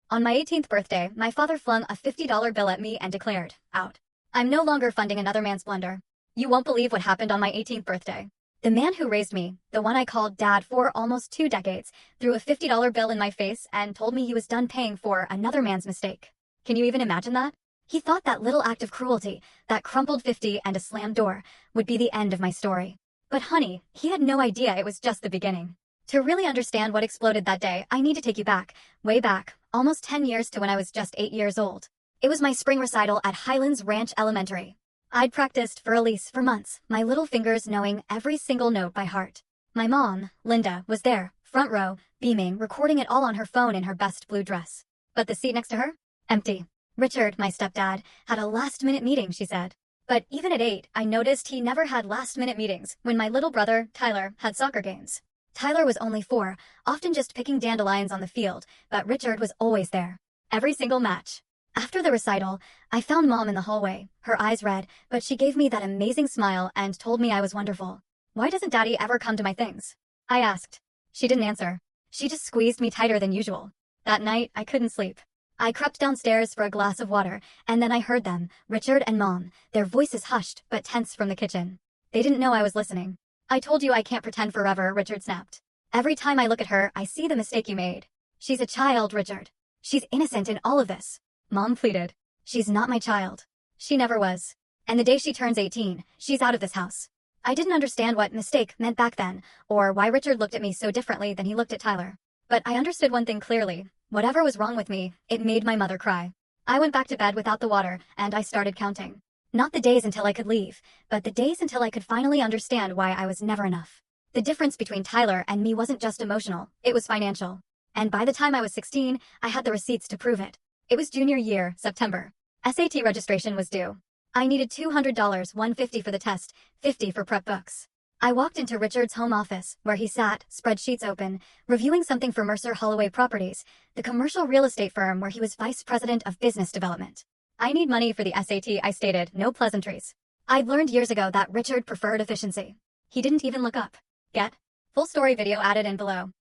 On my 18th birthday, my father flung a $50 bill at me and declared, "Out. I'm no longer funding another man's blunder." You won't believe what happened on my 18th birthday. The man who raised me, the one I called Dad for almost 2 decades, threw a $50 bill in my face and told me he was done paying for another man's mistake. Can you even imagine that? He thought that little act of cruelty, that crumpled 50 and a slammed door, would be the end of my story. But honey, he had no idea it was just the beginning. To really understand what exploded that day, I need to take you back, way back, almost 10 years to when I was just 8 years old. It was my spring recital at Highlands Ranch Elementary. I'd practiced for Elise for months, my little fingers knowing every single note by heart. My mom, Linda, was there, front row, beaming, recording it all on her phone in her best blue dress. But the seat next to her? Empty. Richard, my stepdad, had a last-minute meeting, she said. But even at 8, I noticed he never had last-minute meetings when my little brother, Tyler, had soccer games. Tyler was only 4, often just picking dandelions on the field, but Richard was always there. Every single match. After the recital, I found Mom in the hallway, her eyes red, but she gave me that amazing smile and told me I was wonderful. "Why doesn't Daddy ever come to my things?" I asked. She didn't answer. She just squeezed me tighter than usual. That night, I couldn't sleep. I crept downstairs for a glass of water, and then I heard them, Richard and Mom, their voices hushed but tense from the kitchen. They didn't know I was listening. "I told you I can't pretend forever," Richard snapped. "Every time I look at her, I see the mistake you made. She's a child, Richard. She's innocent in all of this." Mom pleaded. "She's not my child. She never was. And the day she turns 18, she's out of this house." I didn't understand what mistake meant back then, or why Richard looked at me so differently than he looked at Tyler. But I understood one thing clearly. Whatever was wrong with me, it made my mother cry. I went back to bed without the water, and I started counting. Not the days until I could leave, but the days until I could finally understand why I was never enough. The difference between Tyler and me wasn't just emotional, it was financial. And by the time I was 16, I had the receipts to prove it. It was junior year, September. SAT registration was due. I needed $200, $150 for the test, $50 for prep books. I walked into Richard's home office, where he sat, spreadsheets open, reviewing something for Mercer Holloway Properties, the commercial real estate firm where he was vice president of business development. "I need money for the SAT," I stated, no pleasantries. I'd learned years ago that Richard preferred efficiency. He didn't even look up. Get? Full story video added in below.